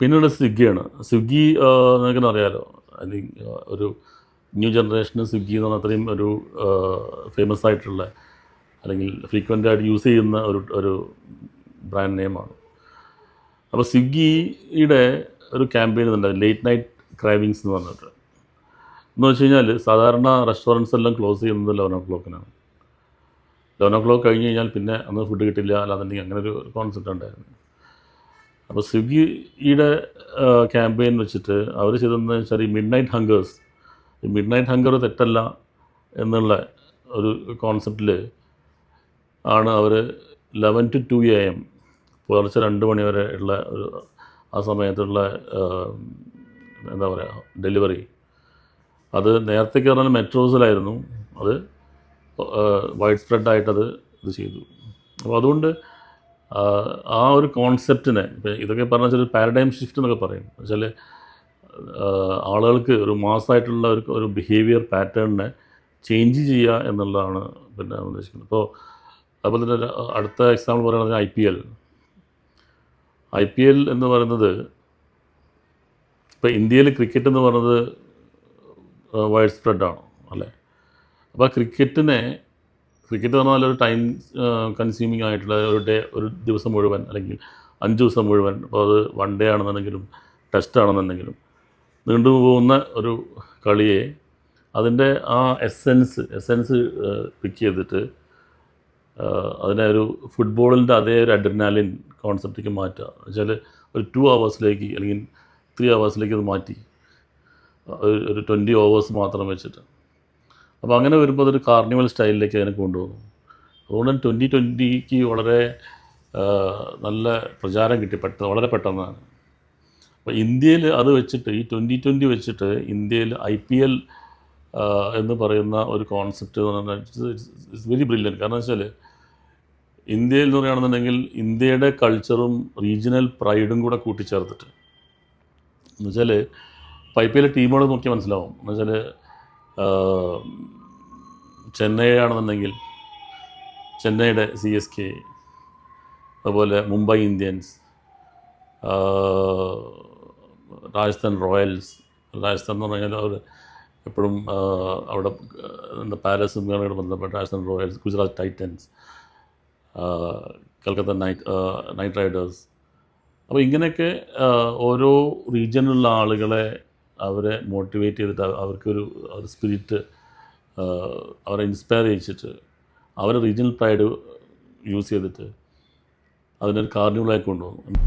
പിന്നെയുള്ള സ്വിഗ്ഗിയാണ്. സ്വിഗ്ഗി നിങ്ങൾക്കെന്നെ അറിയാമല്ലോ. ഐ തിങ്ക് ഒരു ന്യൂ ജനറേഷന് സ്വിഗ്ഗി എന്ന് പറഞ്ഞാൽ അത്രയും ഒരു ഫേമസ് ആയിട്ടുള്ള അല്ലെങ്കിൽ ഫ്രീക്വൻ്റ് ആയിട്ട് യൂസ് ചെയ്യുന്ന ഒരു ബ്രാൻഡ് നെയിമാണ്. അപ്പോൾ സ്വിഗ്ഗിയുടെ ഒരു ക്യാമ്പയിൻ ഉണ്ട്, ലേറ്റ് നൈറ്റ് ക്രൈവിങ്സ് എന്ന് പറഞ്ഞിട്ട്. എന്ന് വെച്ച് കഴിഞ്ഞാൽ സാധാരണ റെസ്റ്റോറൻറ്റ്സ് എല്ലാം ക്ലോസ് ചെയ്യുന്നത് 11 o'clock-നാണ്. 11 o'clock കഴിഞ്ഞ് കഴിഞ്ഞാൽ പിന്നെ അന്ന് ഫുഡ് കിട്ടില്ല, അല്ലാന്നുണ്ടെങ്കിൽ അങ്ങനെ ഒരു കോൺസെപ്റ്റ് ഉണ്ടായിരുന്നു. അപ്പോൾ സ്വിഗ്ഗിയുടെ ക്യാമ്പയിൻ വെച്ചിട്ട് അവർ ചെയ്തതെന്ന് വെച്ചാൽ ഈ മിഡ് നൈറ്റ് ഹങ്കേഴ്സ്, ഈ മിഡ് നൈറ്റ് ഹങ്കർ തെറ്റല്ല എന്നുള്ള ഒരു കോൺസെപ്റ്റിൽ ആണ് അവർ 11 to 2 AM പുലർച്ചെ 2 മണി വരെ ഉള്ള ഒരു ആ സമയത്തുള്ള എന്താ പറയുക ഡെലിവറി. അത് നേരത്തേക്ക് പറഞ്ഞാൽ മെട്രോസിലായിരുന്നു, അത് വൈഡ് സ്പ്രെഡായിട്ടത് ഇത് ചെയ്തു. അപ്പോൾ അതുകൊണ്ട് ആ ഒരു കോൺസെപ്റ്റിനെ ഇതൊക്കെ പറഞ്ഞാൽ വെച്ചാൽ പാരഡൈം ഷിഫ്റ്റ് എന്നൊക്കെ പറയും. വെച്ചാൽ ആളുകൾക്ക് ഒരു മാസമായിട്ടുള്ള ഒരു ബിഹേവിയർ പാറ്റേണിനെ ചേഞ്ച് ചെയ്യുക എന്നുള്ളതാണ് പിന്നെ ഉദ്ദേശിക്കുന്നത്. ഇപ്പോൾ അതുപോലെ തന്നെ അടുത്ത എക്സാമ്പിൾ പറയുകയാണെങ്കിൽ IPL എന്ന് പറയുന്നത്, ഇപ്പോൾ ഇന്ത്യയിൽ ക്രിക്കറ്റ് എന്ന് പറയുന്നത് വൈഡ് സ്പ്രെഡാണ് അല്ലേ. അപ്പോൾ ക്രിക്കറ്റ് എന്ന് പറഞ്ഞാൽ ഒരു ടൈം കൺസ്യൂമിങ് ആയിട്ടുള്ള ഒരു ദിവസം മുഴുവൻ അല്ലെങ്കിൽ 5 ദിവസം മുഴുവൻ, അപ്പോൾ അത് വൺ ഡേ ആണെന്നുണ്ടെങ്കിലും ടെസ്റ്റ് ആണെന്നുണ്ടെങ്കിലും നീണ്ടുപോകുന്ന ഒരു കളിയെ അതിൻ്റെ ആ എസെൻസ് പിക്ക് ചെയ്തിട്ട് അതിനെ ഒരു ഫുട്ബോളിൻ്റെ അതേ ഒരു അഡ്രിനാലിൻ കോൺസെപ്റ്റിലേക്ക് മാറ്റുക. വെച്ചാൽ ഒരു 2 hours-ലേക്ക് അല്ലെങ്കിൽ 3 hours-ലേക്ക് അത് മാറ്റി ഒരു 20 overs മാത്രം വെച്ചിട്ട്. അപ്പോൾ അങ്ങനെ വരുമ്പോൾ അതൊരു കാർണിവൽ സ്റ്റൈലിലേക്ക് അതിനെ കൊണ്ടുപോകുന്നു. അതുകൊണ്ട് 2020 വളരെ നല്ല പ്രചാരം കിട്ടി വളരെ പെട്ടെന്നാണ്. അപ്പോൾ ഇന്ത്യയിൽ അത് വെച്ചിട്ട് ഈ 2020 വെച്ചിട്ട് ഇന്ത്യയിൽ IPL എന്ന് പറയുന്ന ഒരു കോൺസെപ്റ്റ് എന്ന് പറഞ്ഞാൽ ഇറ്റ്സ് വെരി ബ്രില്യൻറ്റ്. കാരണം വെച്ചാൽ ഇന്ത്യയിൽ എന്ന് പറയുകയാണെന്നുണ്ടെങ്കിൽ ഇന്ത്യയുടെ കൾച്ചറും റീജിയണൽ പ്രൈഡും കൂടെ കൂട്ടിച്ചേർത്തിട്ട്, എന്ന് വെച്ചാൽ ഇപ്പോൾ IPL ടീമുകൾ നോക്കിയാൽ മനസ്സിലാവും. എന്ന് വെച്ചാൽ ചെന്നൈ ആണെന്നുണ്ടെങ്കിൽ ചെന്നൈയുടെ CSK, അതുപോലെ മുംബൈ ഇന്ത്യൻസ്, രാജസ്ഥാൻ റോയൽസ്. രാജസ്ഥാൻ എന്ന് പറഞ്ഞു കഴിഞ്ഞാൽ അവർ എപ്പോഴും അവിടെ എന്താ പാലസും ബന്ധപ്പെട്ട Rajasthan Royals, Gujarat Titans, Calcutta night Riders. അപ്പോൾ ഇങ്ങനെയൊക്കെ ഓരോ റീജിയനിലുള്ള ആളുകളെ അവരെ മോട്ടിവേറ്റ് ചെയ്തിട്ട് അവർക്കൊരു സ്പിരിറ്റ് അവരെ ഇൻസ്പയർ ചെയ്യിച്ചിട്ട് അവരെ റീജിയണൽ പ്രൈഡ് യൂസ് ചെയ്തിട്ട് അതിനൊരു കാർണിവലായി കൊണ്ടുപോകുന്നു.